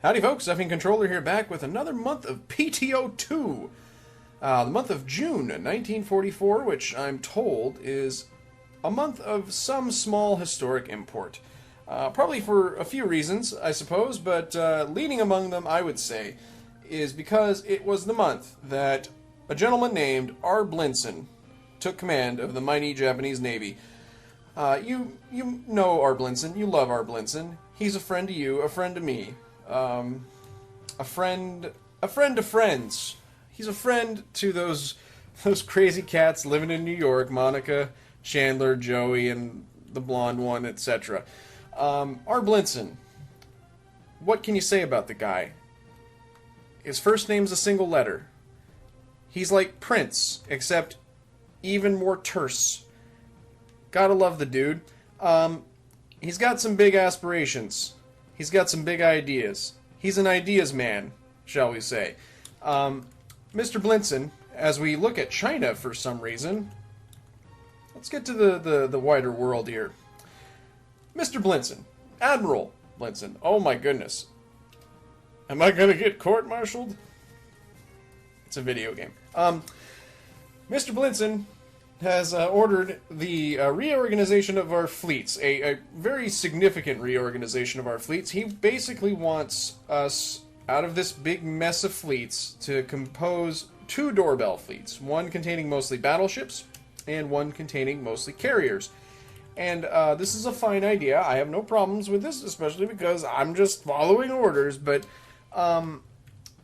Howdy folks, Effing Controller here back with another month of P.T.O. 2. The month of June 1944, which I'm told is a month of some small historic import. Probably for a few reasons, I suppose, but leading among them, I would say, is because it was the month that a gentleman named RBlinson took command of the mighty Japanese Navy. You know RBlinson, you love RBlinson. He's a friend to you, a friend to me. A friend to friends. He's a friend to those crazy cats living in New York, Monica, Chandler, Joey, and the blonde one, etc. RBlinson. What can you say about the guy? His first name's a single letter. He's like Prince, except even more terse. Gotta love the dude. He's got some big aspirations. He's got some big ideas. He's an ideas man, shall we say. Mr. Blinson, as we look at China for some reason, let's get to the wider world here. Mr. Blinson, Admiral Blinson, oh my goodness. Am I gonna get court-martialed? It's a video game. Mr. Blinson has ordered the reorganization of our fleets, a very significant reorganization of our fleets. He basically wants us, out of this big mess of fleets, to compose two doorbell fleets, one containing mostly battleships and one containing mostly carriers. And this is a fine idea. I have no problems with this, especially because I'm just following orders, but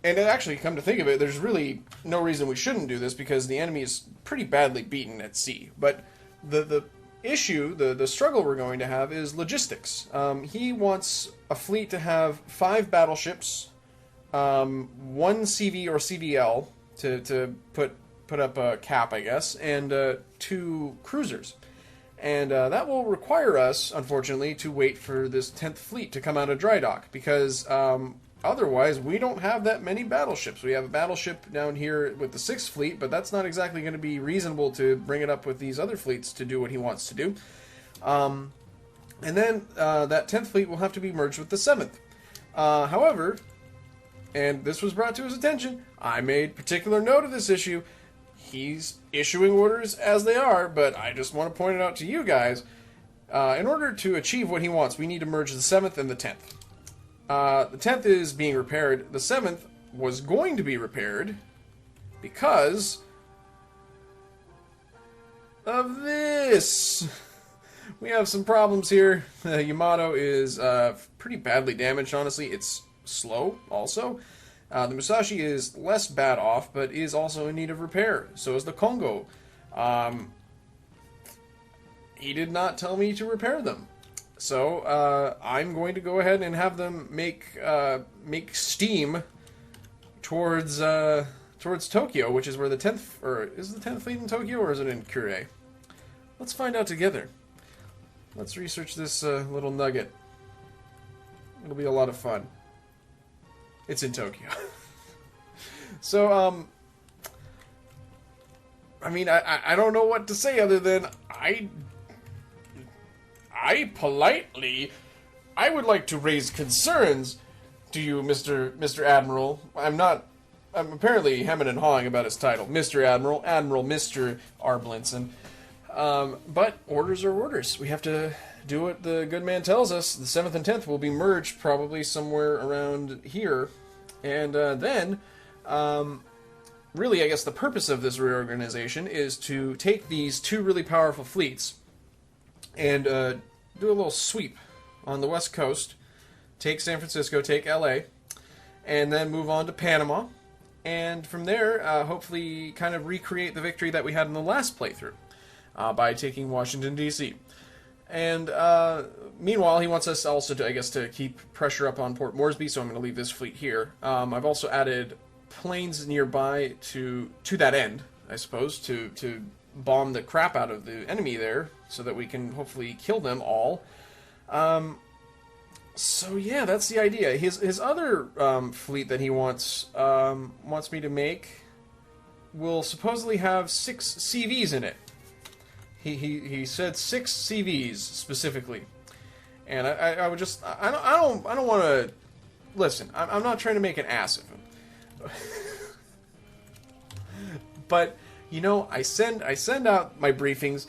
and actually, come to think of it, there's really no reason we shouldn't do this because the enemy is pretty badly beaten at sea. But the issue, the struggle we're going to have is logistics. He wants a fleet to have 5 battleships, 1 CV or CVL to put up a cap, I guess, and 2 cruisers. And that will require us, unfortunately, to wait for this 10th fleet to come out of dry dock because otherwise, we don't have that many battleships. We have a battleship down here with the 6th fleet, but that's not exactly going to be reasonable to bring it up with these other fleets to do what he wants to do. And then that 10th fleet will have to be merged with the 7th. However, and this was brought to his attention, I made particular note of this issue. He's issuing orders as they are, but I just want to point it out to you guys. In order to achieve what he wants, we need to merge the 7th and the 10th. The 10th is being repaired. The 7th was going to be repaired because of this. We have some problems here. The Yamato is pretty badly damaged, honestly. It's slow, also. The Musashi is less bad off, but is also in need of repair. So is the Kongo. He did not tell me to repair them. So, I'm going to go ahead and have them make steam towards Tokyo, which is where the 10th, or is the 10th fleet in Tokyo, or is it in Kure? Let's find out together. Let's research this little nugget. It'll be a lot of fun. It's in Tokyo. So, I mean, I don't know what to say other than I would like to raise concerns to you, Mr. Admiral. I'm apparently hemming and hawing about his title. Mr. Admiral, Mr. RBlinson. But orders are orders. We have to do what the good man tells us. The 7th and 10th will be merged probably somewhere around here. And then, really, I guess the purpose of this reorganization is to take these 2 really powerful fleets and do a little sweep on the west coast, take San Francisco, take LA, and then move on to Panama, and from there, hopefully kind of recreate the victory that we had in the last playthrough by taking Washington, D.C. And meanwhile, he wants us also to, I guess, to keep pressure up on Port Moresby, so I'm going to leave this fleet here. I've also added planes nearby to that end, I suppose, to bomb the crap out of the enemy there, so that we can hopefully kill them all. So yeah, that's the idea. His other fleet that he wants me to make will supposedly have 6 CVs in it. He said 6 CVs specifically, and I would just I don't want to listen, I'm not trying to make an ass of him. But, you know, I send out my briefings.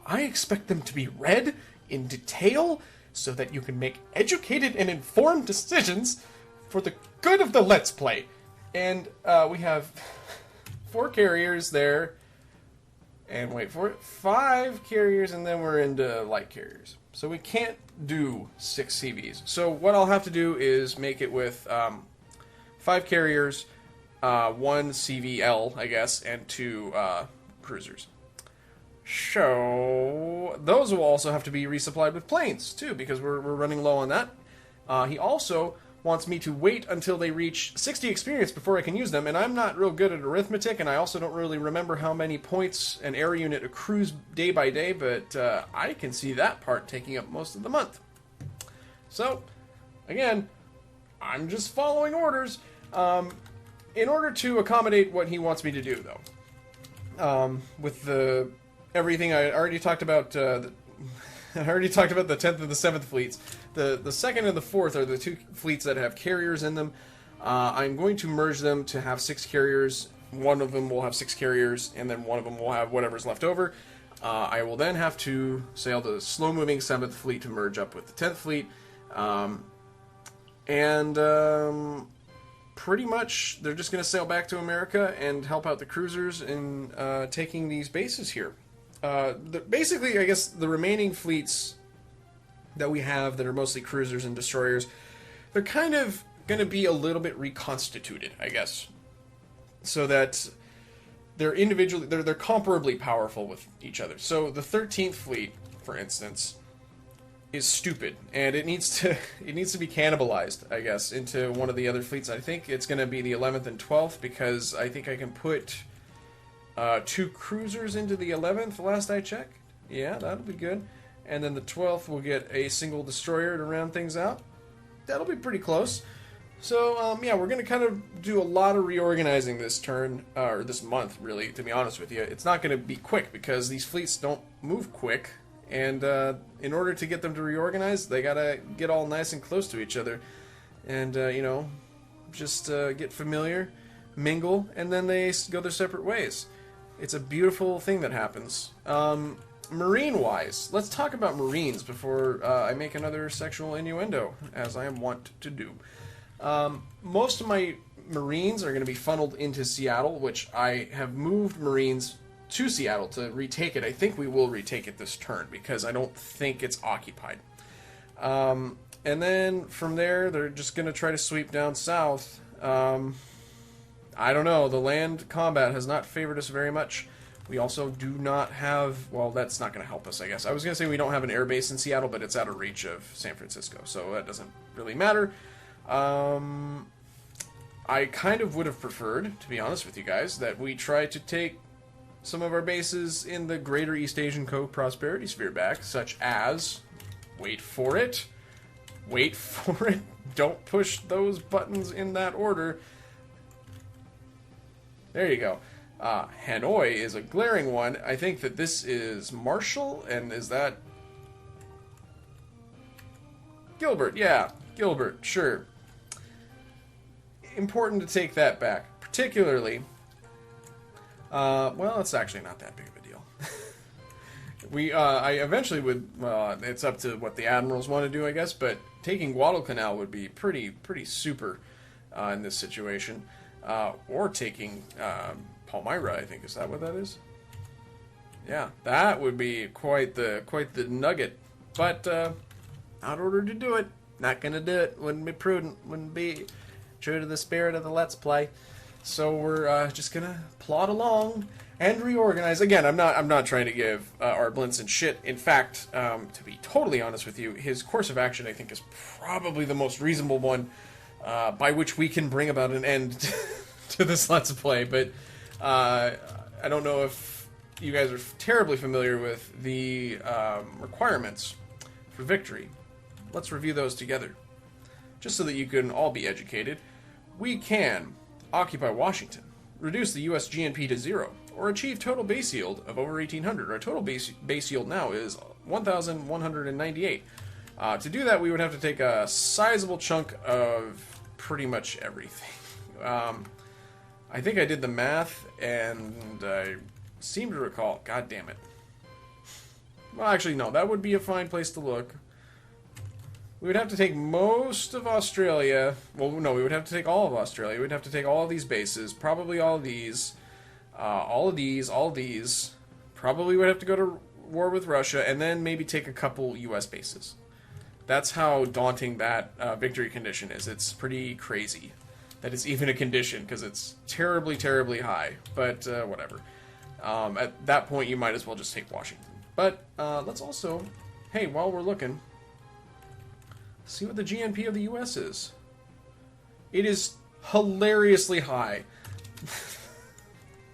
I expect them to be read in detail so that you can make educated and informed decisions for the good of the Let's Play. And we have 4 carriers there. And wait for it, 5 carriers, and then we're into light carriers. So we can't do 6 CVs. So what I'll have to do is make it with 5 carriers, 1 CVL, I guess, and 2 cruisers. So those will also have to be resupplied with planes, too, because we're running low on that. He also wants me to wait until they reach 60 experience before I can use them, and I'm not real good at arithmetic, and I also don't really remember how many points an air unit accrues day by day, but I can see that part taking up most of the month. So, again, I'm just following orders. In order to accommodate what he wants me to do, though, with everything I already talked about, I already talked about the 10th and the 7th fleets. The 2nd and the 4th are the 2 fleets that have carriers in them. I'm going to merge them to have 6 carriers. One of them will have 6 carriers, and then one of them will have whatever's left over. I will then have to sail the slow-moving 7th fleet to merge up with the 10th fleet. Pretty much, they're just going to sail back to America and help out the cruisers in taking these bases here. Basically, I guess the remaining fleets that we have that are mostly cruisers and destroyers, they're kind of going to be a little bit reconstituted, I guess, so that they're comparably powerful with each other. So the 13th fleet, for instance, is stupid, and it needs to be cannibalized, I guess, into one of the other fleets. I think it's going to be the 11th and 12th, because I think I can put 2 cruisers into the 11th, last I checked. Yeah, that'll be good. And then the 12th will get a single destroyer to round things out. That'll be pretty close. So, yeah, we're going to kind of do a lot of reorganizing this turn, or this month, really, to be honest with you. It's not going to be quick, because these fleets don't move quick. And in order to get them to reorganize, they got to get all nice and close to each other. And, you know, just get familiar, mingle, and then they go their separate ways. It's a beautiful thing that happens. Marine-wise, let's talk about Marines before I make another sexual innuendo, as I am wont to do. Most of my Marines are going to be funneled into Seattle, which I have moved Marines to Seattle to retake it. I think we will retake it this turn, because I don't think it's occupied. And then from there, they're just going to try to sweep down south. I don't know, the land combat has not favored us very much. We also do not have, well, that's not going to help us, I guess. I was going to say we don't have an air base in Seattle, but it's out of reach of San Francisco, so that doesn't really matter. I kind of would have preferred, to be honest with you guys, that we try to take some of our bases in the Greater East Asian Co-Prosperity Sphere back, such as, wait for it, don't push those buttons in that order. There you go. Hanoi is a glaring one. I think that this is Marshall, and is that Gilbert? Yeah, Gilbert, sure. Important to take that back, particularly. Well, it's actually not that big of a deal. I eventually would. It's up to what the admirals want to do, I guess. But taking Guadalcanal would be pretty super in this situation, or taking Palmyra. I think, is that what that is? Yeah, that would be quite the nugget. But not ordered to do it. Not gonna do it. Wouldn't be prudent. Wouldn't be true to the spirit of the Let's Play. So we're just gonna plod along and reorganize. Again, I'm not trying to give RBlinson shit. In fact, to be totally honest with you, his course of action I think is probably the most reasonable one by which we can bring about an end to this Let's Play. But I don't know if you guys are terribly familiar with the requirements for victory. Let's review those together, just so that you can all be educated. We can occupy Washington, reduce the U.S. GNP to 0, or achieve total base yield of over 1,800. Our total base yield now is 1,198. To do that, we would have to take a sizable chunk of pretty much everything. I think I did the math, and I seem to recall... God damn it. Well, actually, no. That would be a fine place to look. We would have to take most of Australia. Well, no, we would have to take all of Australia. We'd have to take all of these bases. Probably all of these. All of these. All of these. Probably would have to go to war with Russia, and then maybe take a couple U.S. bases. That's how daunting that victory condition is. It's pretty crazy that it's even a condition, because it's terribly, terribly high. But whatever. At that point, you might as well just take Washington. But let's also, hey, while we're looking, see what the GNP of the U.S. is. It is hilariously high.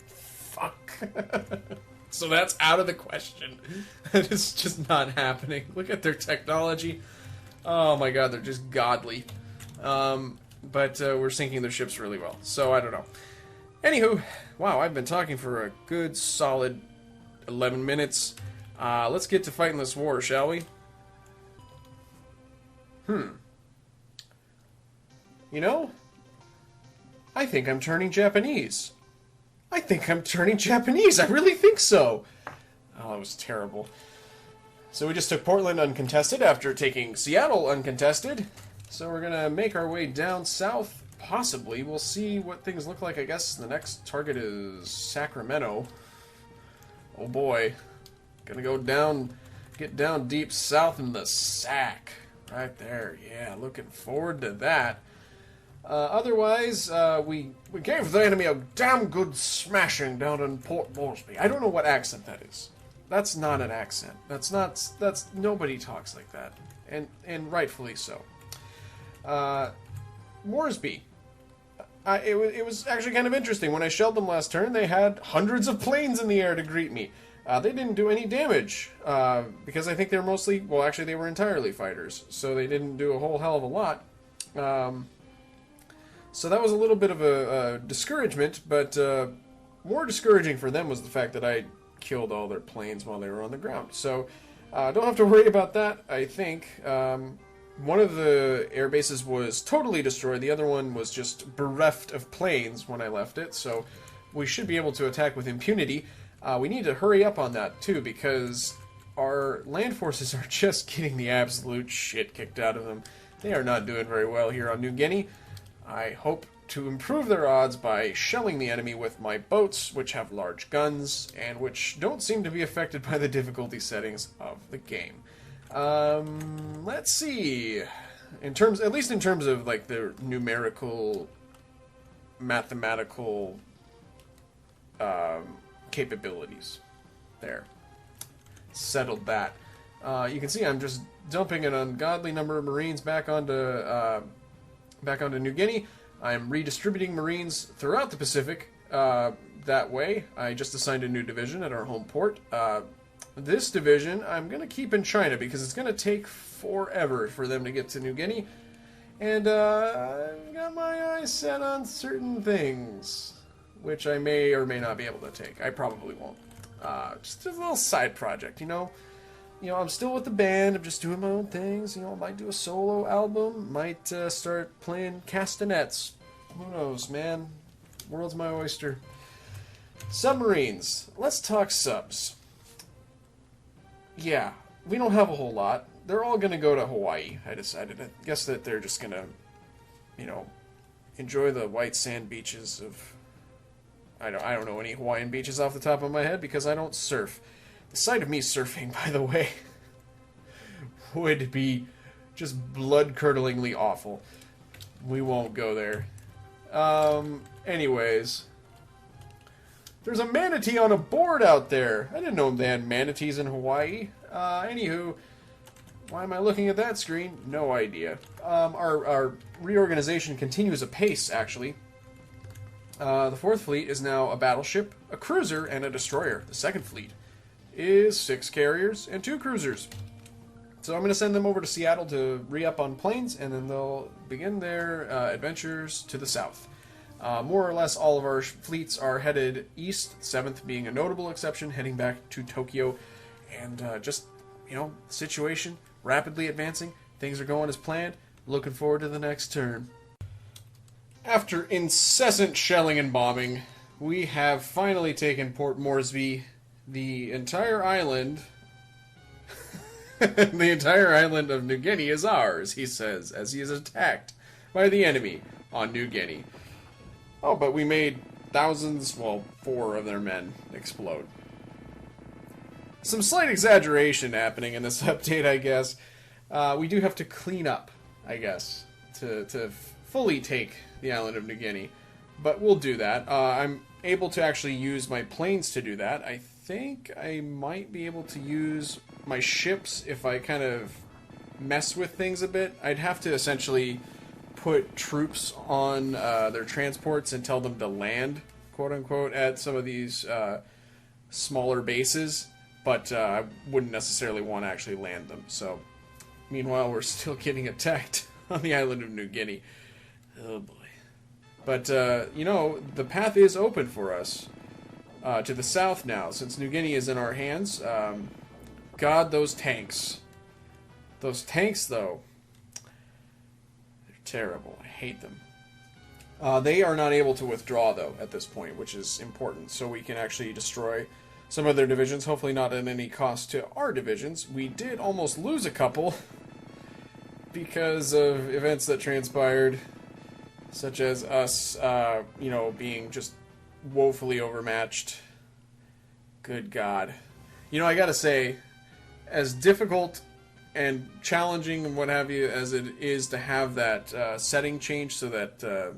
Fuck. So that's out of the question. That is just not happening. Look at their technology. Oh my god, they're just godly. But we're sinking their ships really well. So I don't know. Anywho, wow, I've been talking for a good solid 11 minutes. Let's get to fighting this war, shall we? You know, I think I'm turning Japanese. I really think so. Oh, that was terrible. So we just took Portland uncontested after taking Seattle uncontested. So we're gonna make our way down south, possibly. We'll see what things look like. I guess the next target is Sacramento. Oh boy. Gonna go down, get down deep south in the Sac. Right there, yeah, looking forward to that. Otherwise, we gave the enemy a damn good smashing down in Port Moresby. I don't know what accent that is. That's not an accent. That's nobody talks like that, and rightfully so. Moresby. It was actually kind of interesting. When I shelled them last turn, they had hundreds of planes in the air to greet me. They didn't do any damage, because I think they're mostly... Well, actually, they were entirely fighters, so they didn't do a whole hell of a lot. So that was a little bit of a discouragement, but more discouraging for them was the fact that I killed all their planes while they were on the ground. So don't have to worry about that, I think. One of the air bases was totally destroyed. The other one was just bereft of planes when I left it, so we should be able to attack with impunity. We need to hurry up on that, too, because our land forces are just getting the absolute shit kicked out of them. They are not doing very well here on New Guinea. I hope to improve their odds by shelling the enemy with my boats, which have large guns, and which don't seem to be affected by the difficulty settings of the game. Let's see. At least in terms of, like, the numerical, mathematical, capabilities. There. Settled that. You can see I'm just dumping an ungodly number of Marines back onto New Guinea. I'm redistributing Marines throughout the Pacific that way. I just assigned a new division at our home port. This division I'm going to keep in China because it's going to take forever for them to get to New Guinea. And I've got my eyes set on certain things, which I may or may not be able to take. I probably won't. Just a little side project, you know? You know, I'm still with the band. I'm just doing my own things. You know, I might do a solo album. Might start playing castanets. Who knows, man? World's my oyster. Submarines. Let's talk subs. Yeah, we don't have a whole lot. They're all going to go to Hawaii, I decided. I guess that they're just going to, you know, enjoy the white sand beaches of... I don't know any Hawaiian beaches off the top of my head because I don't surf. The sight of me surfing, by the way, would be just blood-curdlingly awful. We won't go there. Anyways. There's a manatee on a board out there. I didn't know they had manatees in Hawaii. Anywho, why am I looking at that screen? No idea. Our reorganization continues apace, actually. The 4th Fleet is now a battleship, a cruiser, and a destroyer. The 2nd Fleet is 6 carriers and 2 cruisers. So I'm going to send them over to Seattle to re-up on planes, and then they'll begin their adventures to the south. More or less all of our fleets are headed east, 7th being a notable exception, heading back to Tokyo. And just, you know, situation rapidly advancing. Things are going as planned. Looking forward to the next turn. After incessant shelling and bombing, we have finally taken Port Moresby. The entire island... the entire island of New Guinea is ours, he says, as he is attacked by the enemy on New Guinea. Oh, but we made thousands, well, 4 of their men explode. Some slight exaggeration happening in this update, I guess. We do have to clean up, I guess, to fully take the island of New Guinea. But we'll do that. I'm able to actually use my planes to do that. I think I might be able to use my ships if I kind of mess with things a bit. I'd have to essentially put troops on their transports and tell them to land, quote-unquote, at some of these smaller bases. But I wouldn't necessarily want to actually land them. So, meanwhile, we're still getting attacked on the island of New Guinea. Oh, boy. But, you know, the path is open for us to the south now, since New Guinea is in our hands. God, those tanks. Those tanks, though, they're terrible. I hate them. They are not able to withdraw, though, at this point, which is important. So we can actually destroy some of their divisions, hopefully not at any cost to our divisions. We did almost lose a couple because of events that transpired, such as us, you know, being just woefully overmatched. Good God. You know, I gotta say, as difficult and challenging and what have you as it is to have that setting change so that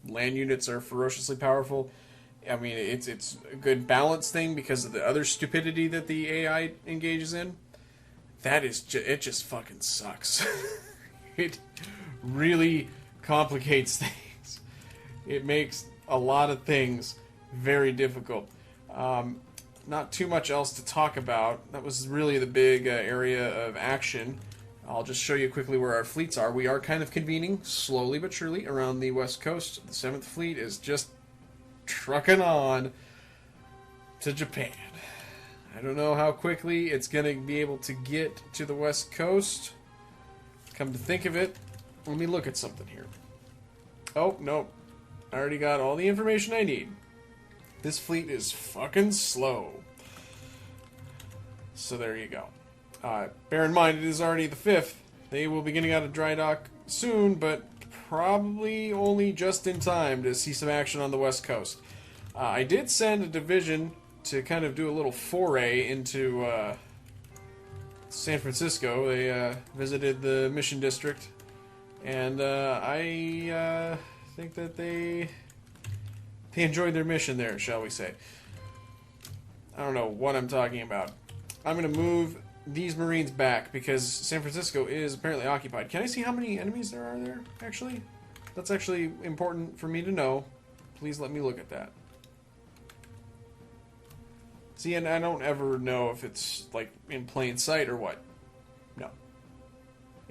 land units are ferociously powerful, I mean, it's a good balance thing because of the other stupidity that the AI engages in. That is, it just fucking sucks. It really complicates things. It makes a lot of things very difficult. Not too much else to talk about. That was really the big area of action. I'll just show you quickly where our fleets are. We are kind of convening, slowly but surely, around the west coast. The 7th Fleet is just trucking on to Japan. I don't know how quickly it's going to be able to get to the west coast. Come to think of it, let me look at something here. Oh, no. I already got all the information I need. This fleet is fucking slow. So there you go. Bear in mind, it is already the 5th. They will be getting out of dry dock soon, but probably only just in time to see some action on the west coast. I did send a division to kind of do a little foray into San Francisco. They visited the Mission District, and I think that they enjoyed their mission there, shall we say. I don't know what I'm talking about. I'm going to move these Marines back because San Francisco is apparently occupied. Can I see how many enemies there are there, actually? That's actually important for me to know. Please let me look at that. See, and I don't ever know if it's, like, in plain sight or what. No.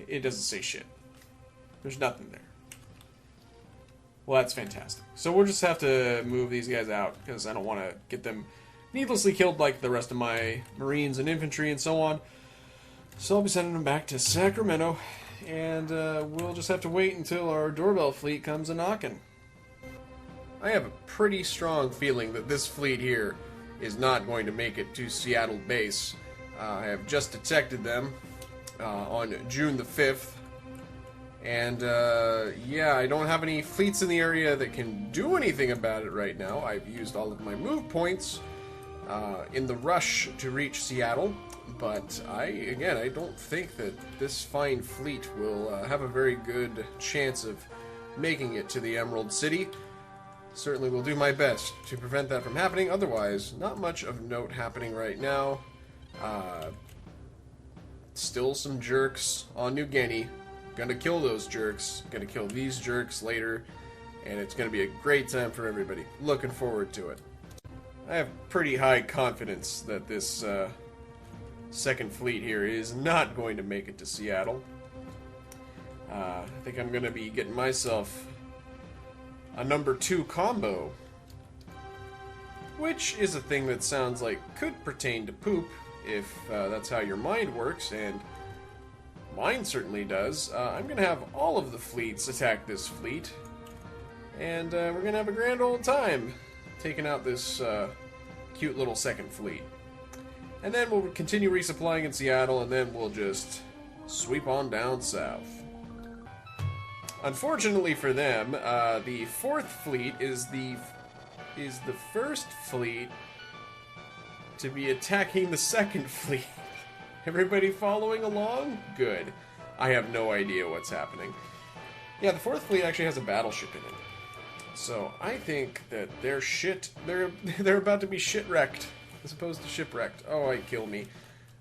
It doesn't say shit. There's nothing there. Well, that's fantastic. So we'll just have to move these guys out because I don't want to get them needlessly killed like the rest of my Marines and infantry and so on. So I'll be sending them back to Sacramento, and we'll just have to wait until our doorbell fleet comes a-knocking. I have a pretty strong feeling that this fleet here is not going to make it to Seattle base. I have just detected them on June the 5th. And, yeah, I don't have any fleets in the area that can do anything about it right now. I've used all of my move points in the rush to reach Seattle. But, I don't think that this fine fleet will have a very good chance of making it to the Emerald City. Certainly will do my best to prevent that from happening. Otherwise, not much of note happening right now. Still some jerks on New Guinea. Gonna kill those jerks. Gonna kill these jerks later. And it's gonna be a great time for everybody. Looking forward to it. I have pretty high confidence that this second fleet here is not going to make it to Seattle. I think I'm gonna be getting myself a number 2 combo, which is a thing that sounds like could pertain to poop if that's how your mind works, and mine certainly does. I'm going to have all of the fleets attack this fleet, And we're going to have a grand old time taking out this cute little second fleet. And then we'll continue resupplying in Seattle, and then we'll just sweep on down south. Unfortunately for them, the 4th fleet is the first fleet to be attacking the 2nd fleet. Everybody following along? Good. I have no idea what's happening. Yeah, the 4th fleet actually has a battleship in it. So I think that they're about to be shit-wrecked as opposed to shipwrecked. Oh, kill me.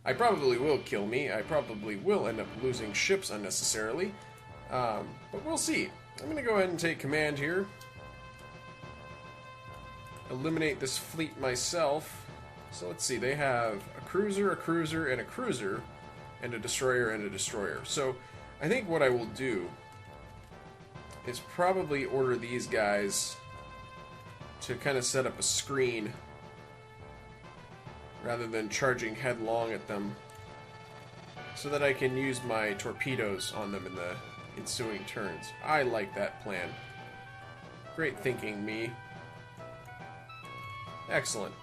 I probably will kill me. I probably will end up losing ships unnecessarily. But we'll see. I'm going to go ahead and take command here. Eliminate this fleet myself. So let's see. They have a cruiser, and a cruiser, and a destroyer. So I think what I will do is probably order these guys to kind of set up a screen rather than charging headlong at them, so that I can use my torpedoes on them in the ensuing turns. I like that plan. Great thinking, me. Excellent.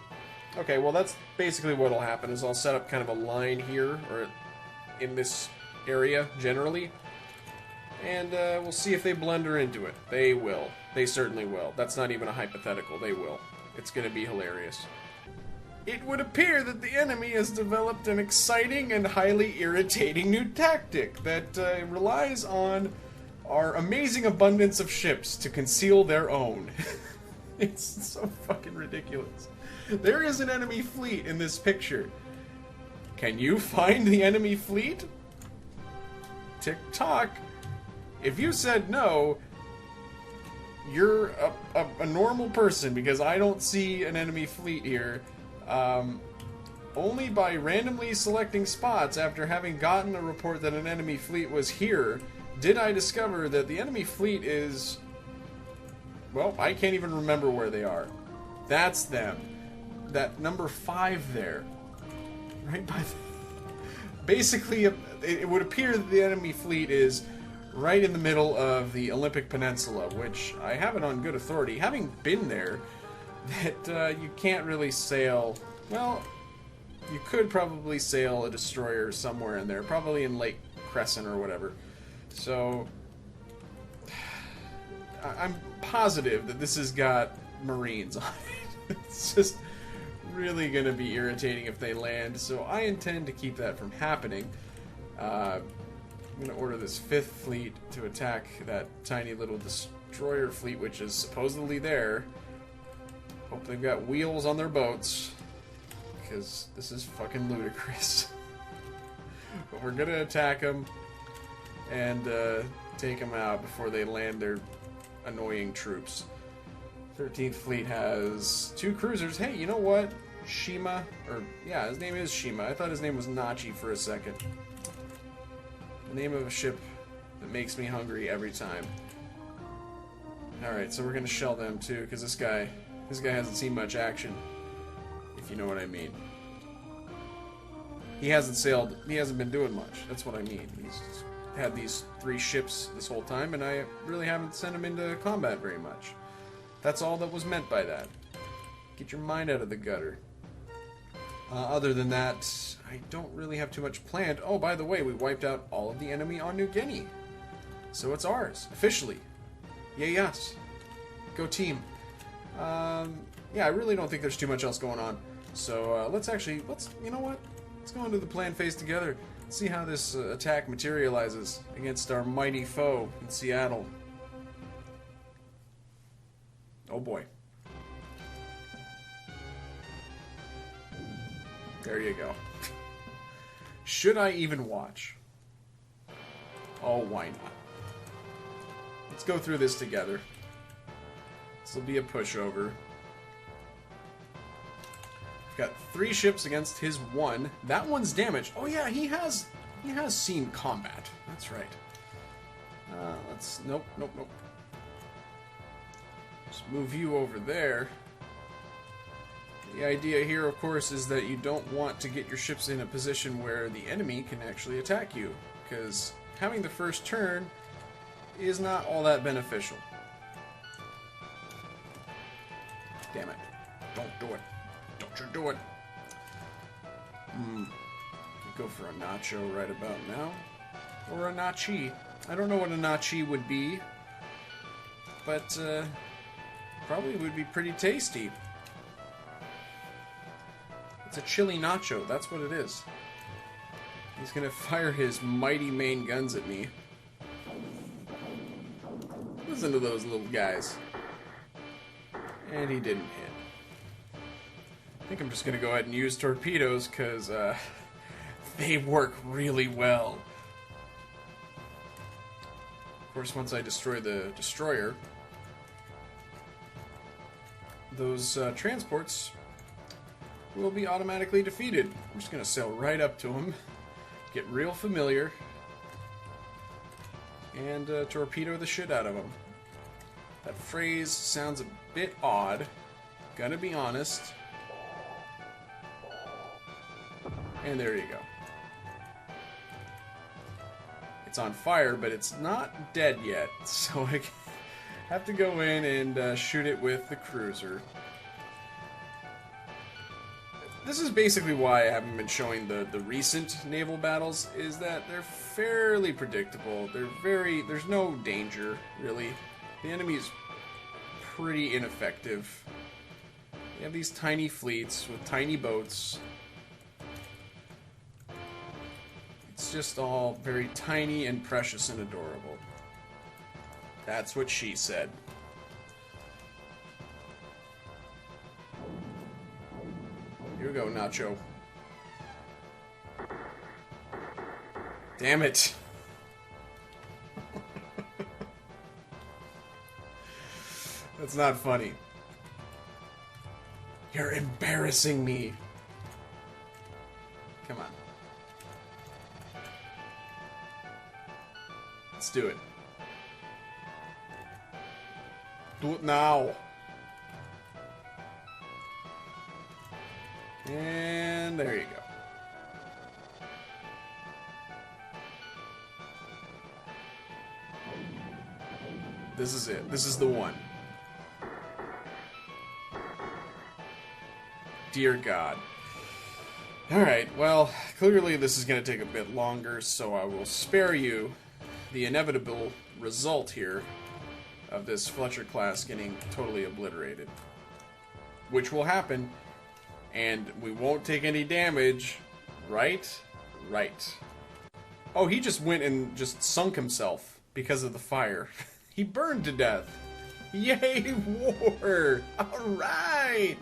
Okay, well that's basically what'll happen, is I'll set up kind of a line here, or in this area, generally, and we'll see if they blunder into it. They will. They certainly will. That's not even a hypothetical. They will. It's going to be hilarious. It would appear that the enemy has developed an exciting and highly irritating new tactic that relies on our amazing abundance of ships to conceal their own. It's so fucking ridiculous. There is an enemy fleet in this picture. Can you find the enemy fleet? Tick-tock. If you said no, you're a normal person, because I don't see an enemy fleet here. Only by randomly selecting spots after having gotten a report that an enemy fleet was here did I discover that the enemy fleet is... well, I can't even remember where they are. That's them. That number 5 there. Right by basically, it would appear that the enemy fleet is right in the middle of the Olympic Peninsula, which I have it on good authority, having been there, that you can't really sail... well, you could probably sail a destroyer somewhere in there, probably in Lake Crescent or whatever. So, I'm positive that this has got Marines on it. It's just really going to be irritating if they land, so I intend to keep that from happening. I'm going to order this 5th fleet to attack that tiny little destroyer fleet, which is supposedly there. Hope they've got wheels on their boats, because this is fucking ludicrous. But we're going to attack them and take them out before they land their annoying troops. 13th Fleet has 2 cruisers. Hey, you know what? Shima, or yeah, his name is Shima. I thought his name was Nachi for a second. The name of a ship that makes me hungry every time. Alright, so we're gonna shell them too, because this guy hasn't seen much action, if you know what I mean. He hasn't sailed, he hasn't been doing much. That's what I mean. He's had these 3 ships this whole time, and I really haven't sent him into combat very much. That's all that was meant by that. Get your mind out of the gutter. Other than that, I don't really have too much planned. Oh, by the way, we wiped out all of the enemy on New Guinea. So it's ours, officially. Yay, yes. Go team. Yeah, I really don't think there's too much else going on. So you know what? Let's go into the plan phase together. See how this attack materializes against our mighty foe in Seattle. Oh boy. There you go. Should I even watch? Oh, why not? Let's go through this together. This will be a pushover. We've got 3 ships against his 1. That one's damaged. Oh yeah, he has seen combat. That's right. Nope. Just move you over there. The idea here, of course, is that you don't want to get your ships in a position where the enemy can actually attack you, because having the first turn is not all that beneficial. Damn it. Don't do it. Don't you do it. Go for a nacho right about now. Or a nachi. I don't know what a nachi would be. But, probably would be pretty tasty. It's a chili nacho. That's what it is. He's gonna fire his mighty main guns at me. Listen to those little guys. And he didn't hit. I think I'm just gonna go ahead and use torpedoes, because, they work really well. Of course, once I destroy the destroyer, those transports will be automatically defeated. I'm just going to sail right up to them, get real familiar, and torpedo the shit out of them. That phrase sounds a bit odd, gonna be honest. And there you go. It's on fire, but it's not dead yet, so I have to go in and shoot it with the cruiser. This is basically why I haven't been showing the recent naval battles, is that they're fairly predictable. There's no danger, really. The enemy's pretty ineffective. They have these tiny fleets with tiny boats. It's just all very tiny and precious and adorable. That's what she said. Here we go, Nacho. Damn it. That's not funny. You're embarrassing me. Come on. Let's do it. Do it now. And there you go. This is it. This is the one. Dear God. Alright, well, clearly this is going to take a bit longer, so I will spare you the inevitable result here of this Fletcher class getting totally obliterated. Which will happen, and we won't take any damage, right? Right. Oh, he just went and just sunk himself because of the fire. He burned to death. Yay, war! Alright!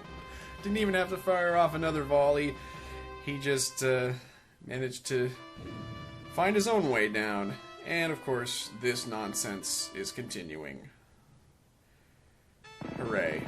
Didn't even have to fire off another volley. He just managed to find his own way down. And, of course, this nonsense is continuing. Hooray.